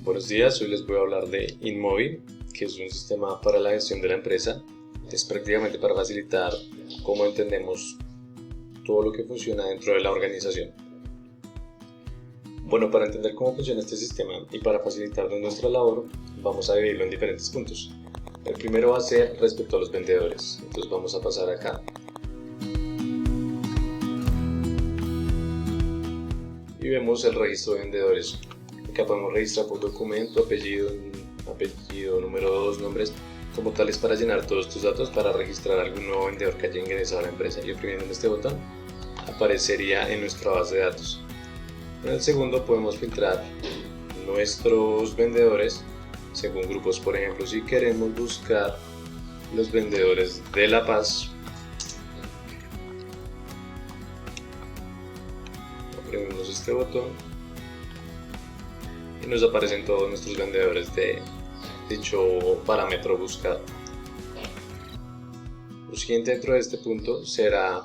Buenos días, hoy les voy a hablar de InMobi, que es un sistema para la gestión de la empresa. Es prácticamente para facilitar cómo entendemos todo lo que funciona dentro de la organización. Bueno, para entender cómo funciona este sistema y para facilitarnos nuestra labor, vamos a dividirlo en diferentes puntos. El primero va a ser respecto a los vendedores, entonces vamos a pasar acá. Y vemos el registro de vendedores. Acá podemos registrar por documento, apellido, número 2, nombres, como tales para llenar todos estos datos para registrar algún nuevo vendedor que haya ingresado a la empresa. Y oprimiendo en este botón aparecería en nuestra base de datos. En el segundo podemos filtrar nuestros vendedores según grupos. Por ejemplo, si queremos buscar los vendedores de La Paz, oprimimos este botón y nos aparecen todos nuestros vendedores de dicho parámetro buscado. Lo siguiente dentro de este punto será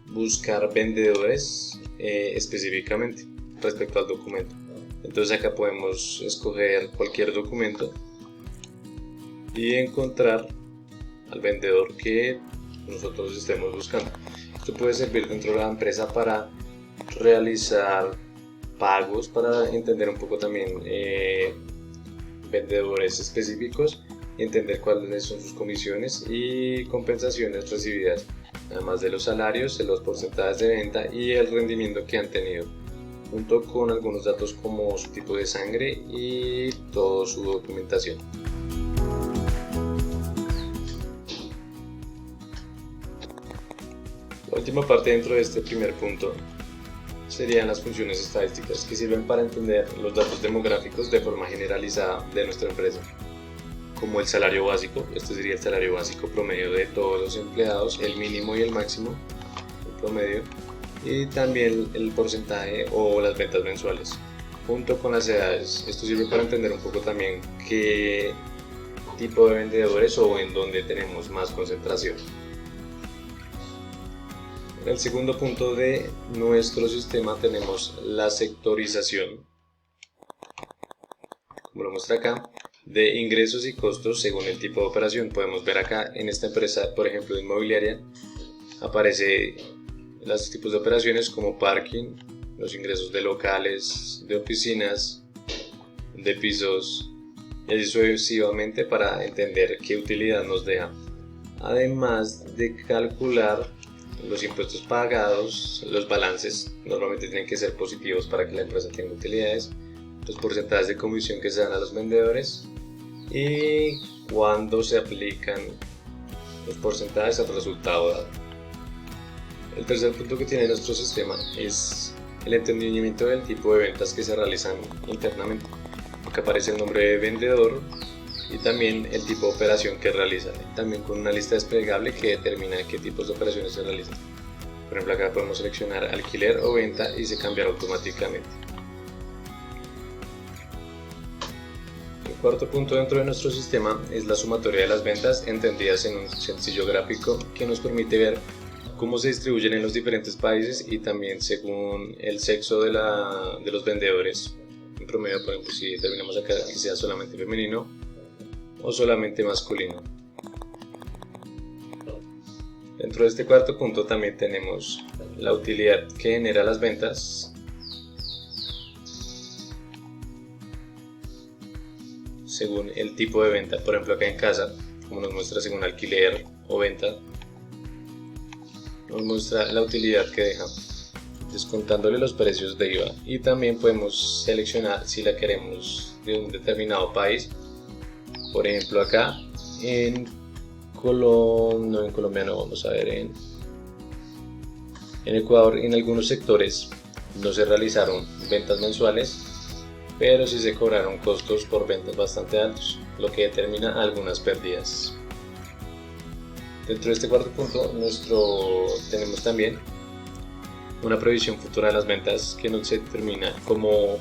buscar vendedores específicamente respecto al documento. Entonces acá podemos escoger cualquier documento y encontrar al vendedor que nosotros estemos buscando. Esto puede servir dentro de la empresa para realizar pagos, para entender un poco también vendedores específicos y entender cuáles son sus comisiones y compensaciones recibidas, además de los salarios, los porcentajes de venta y el rendimiento que han tenido, junto con algunos datos como su tipo de sangre y toda su documentación. La última parte dentro de este primer punto serían las funciones estadísticas, que sirven para entender los datos demográficos de forma generalizada de nuestra empresa, como el salario básico. Este sería el salario básico promedio de todos los empleados, el mínimo y el máximo, el promedio, y también el porcentaje o las ventas mensuales, junto con las edades. Esto sirve para entender un poco también qué tipo de vendedores o en dónde tenemos más concentración. En el segundo punto de nuestro sistema tenemos la sectorización, como lo muestra acá, de ingresos y costos según el tipo de operación. Podemos ver acá en esta empresa, por ejemplo inmobiliaria, aparece los tipos de operaciones como parking, los ingresos de locales, de oficinas, de pisos y así sucesivamente, para entender qué utilidad nos deja, además de calcular los impuestos pagados. Los balances normalmente tienen que ser positivos para que la empresa tenga utilidades, los porcentajes de comisión que se dan a los vendedores y cuándo se aplican los porcentajes al resultado dado. El tercer punto que tiene nuestro sistema es el entendimiento del tipo de ventas que se realizan internamente. Acá aparece el nombre de vendedor y también el tipo de operación que realiza, también con una lista desplegable que determina qué tipos de operaciones se realizan. Por ejemplo, acá podemos seleccionar alquiler o venta y se cambiará automáticamente. El cuarto punto dentro de nuestro sistema es la sumatoria de las ventas, entendidas en un sencillo gráfico que nos permite ver cómo se distribuyen en los diferentes países y también según el sexo de los vendedores. En promedio, por ejemplo, si determinamos acá que sea solamente femenino o solamente masculino. Dentro de este cuarto punto también tenemos la utilidad que genera las ventas según el tipo de venta. Por ejemplo, acá en casa, como nos muestra según alquiler o venta, nos muestra la utilidad que deja, descontándole los precios de IVA, y también podemos seleccionar si la queremos de un determinado país. Por ejemplo, acá en Colombia no, vamos a ver en Ecuador, en algunos sectores no se realizaron ventas mensuales, pero sí se cobraron costos por ventas bastante altos, lo que determina algunas pérdidas. Dentro de este cuarto punto tenemos también una previsión futura de las ventas que nos determina como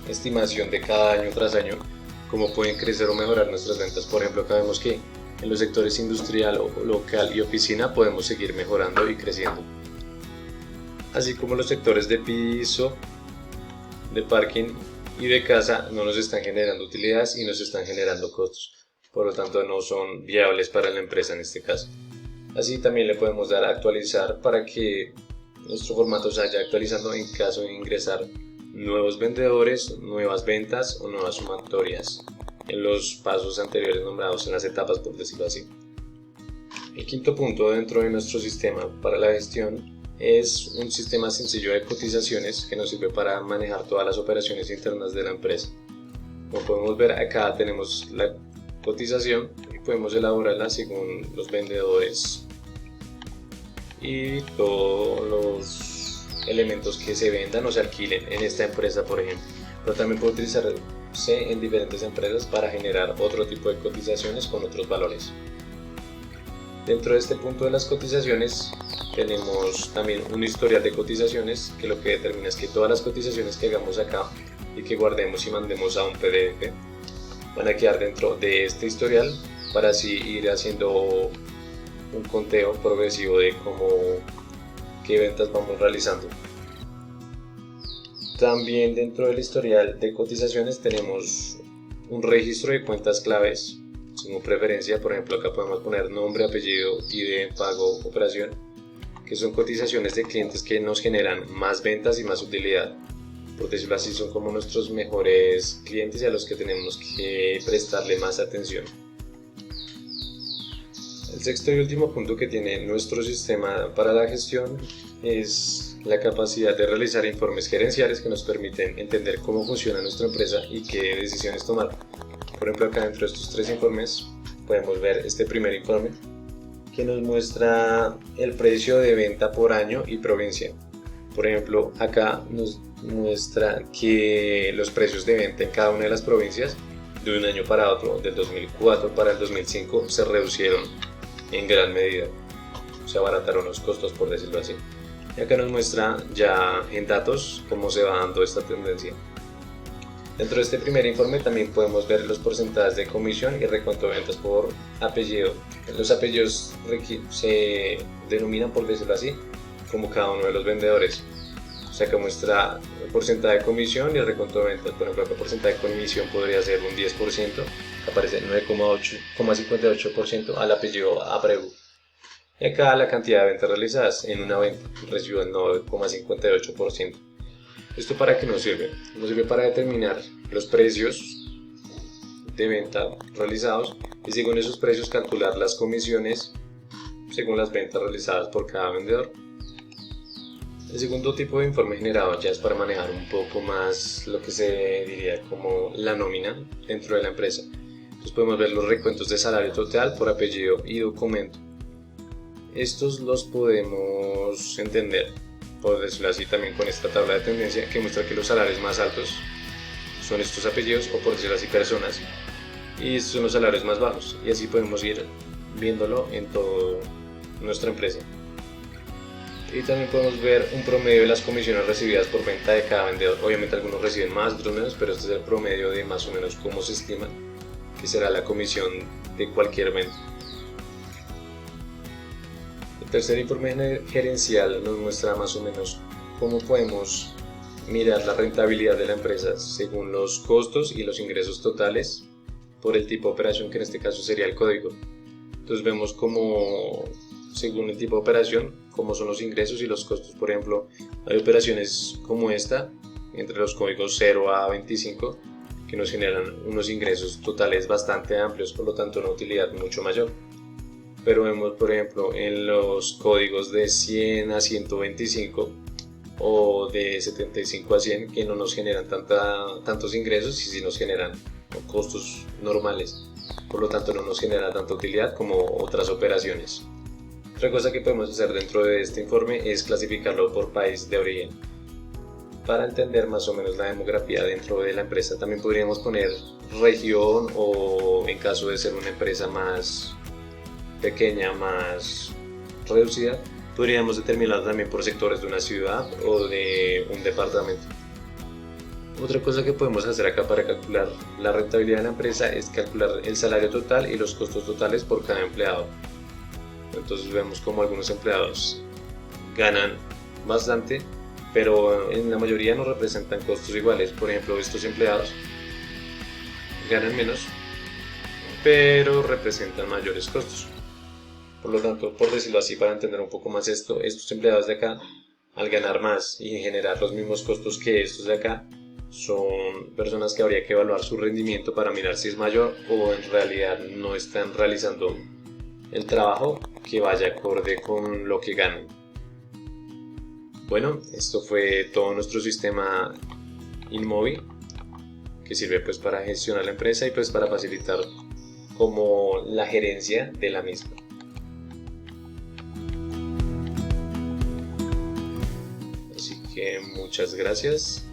estimación de cada año tras año cómo pueden crecer o mejorar nuestras ventas. Por ejemplo, acá vemos que en los sectores industrial, local y oficina podemos seguir mejorando y creciendo, así como los sectores de piso, de parking y de casa no nos están generando utilidades y nos están generando costos. Por lo tanto, no son viables para la empresa en este caso. Así también le podemos dar a actualizar para que nuestro formato se vaya actualizando en caso de ingresar nuevos vendedores, nuevas ventas o nuevas sumatorias en los pasos anteriores nombrados, en las etapas, por decirlo así. El quinto punto dentro de nuestro sistema para la gestión es un sistema sencillo de cotizaciones que nos sirve para manejar todas las operaciones internas de la empresa. Como podemos ver, acá tenemos la cotización y podemos elaborarla según los vendedores y todos los elementos que se vendan o se alquilen en esta empresa, por ejemplo. Pero también puede utilizarse en diferentes empresas para generar otro tipo de cotizaciones con otros valores. Dentro de este punto de las cotizaciones tenemos también un historial de cotizaciones, que lo que determina es que todas las cotizaciones que hagamos acá y que guardemos y mandemos a un PDF van a quedar dentro de este historial para así ir haciendo un conteo progresivo de qué ventas vamos realizando. También dentro del historial de cotizaciones tenemos un registro de cuentas claves según preferencia. Por ejemplo, acá podemos poner nombre, apellido, ID, pago, operación, que son cotizaciones de clientes que nos generan más ventas y más utilidad. Por decirlo así, son como nuestros mejores clientes y a los que tenemos que prestarle más atención. El sexto y último punto que tiene nuestro sistema para la gestión es la capacidad de realizar informes gerenciales que nos permiten entender cómo funciona nuestra empresa y qué decisiones tomar. Por ejemplo, acá dentro de estos tres informes podemos ver este primer informe que nos muestra el precio de venta por año y provincia. Por ejemplo, acá nos muestra que los precios de venta en cada una de las provincias de un año para otro, del 2004 para el 2005, se reducieron en gran medida, se abarataron los costos, por decirlo así. Y acá nos muestra ya en datos cómo se va dando esta tendencia. Dentro de este primer informe también podemos ver los porcentajes de comisión y recuento de ventas por apellido. Los apellidos se denominan, por decirlo así, como cada uno de los vendedores. O sea, que muestra el porcentaje de comisión y el recuento de ventas. Por ejemplo, el porcentaje de comisión podría ser un 10%, aparece 9,58% al apellido Abreu. Y acá la cantidad de ventas realizadas en una venta recibió el 9,58%. ¿Esto para qué nos sirve? Nos sirve para determinar los precios de venta realizados y según esos precios calcular las comisiones según las ventas realizadas por cada vendedor. El segundo tipo de informe generado ya es para manejar un poco más lo que se diría como la nómina dentro de la empresa. Entonces podemos ver los recuentos de salario total por apellido y documento. Estos los podemos entender, por decirlo así, también con esta tabla de tendencia que muestra que los salarios más altos son estos apellidos o, por decirlo así, personas, y estos son los salarios más bajos, y así podemos ir viéndolo en toda nuestra empresa. Y también podemos ver un promedio de las comisiones recibidas por venta de cada vendedor. Obviamente algunos reciben más, otros menos, pero este es el promedio de más o menos cómo se estima que será la comisión de cualquier venta. El tercer informe gerencial nos muestra más o menos cómo podemos mirar la rentabilidad de la empresa según los costos y los ingresos totales por el tipo de operación, que en este caso sería el código. Entonces vemos cómo, según el tipo de operación, cómo son los ingresos y los costos. Por ejemplo, hay operaciones como esta, entre los códigos 0 a 25, que nos generan unos ingresos totales bastante amplios, por lo tanto una utilidad mucho mayor. Pero vemos, por ejemplo, en los códigos de 100 a 125 o de 75 a 100 que no nos generan tantos ingresos y sí nos generan costos normales. Por lo tanto no nos genera tanta utilidad como otras operaciones. Otra cosa que podemos hacer dentro de este informe es clasificarlo por país de origen. Para entender más o menos la demografía dentro de la empresa también podríamos poner región o, en caso de ser una empresa más pequeña, más reducida, podríamos determinarlo también por sectores de una ciudad o de un departamento. Otra cosa que podemos hacer acá para calcular la rentabilidad de la empresa es calcular el salario total y los costos totales por cada empleado. Entonces vemos como algunos empleados ganan bastante pero en la mayoría no representan costos iguales. Por ejemplo, estos empleados ganan menos, pero representan mayores costos. Por lo tanto, por decirlo así, para entender un poco más esto, estos empleados de acá, al ganar más y generar los mismos costos que estos de acá, son personas que habría que evaluar su rendimiento para mirar si es mayor o en realidad no están realizando el trabajo que vaya acorde con lo que ganan. Bueno, esto fue todo nuestro sistema InMobi, que sirve pues para gestionar la empresa y pues para facilitar como la gerencia de la misma. Así que muchas gracias.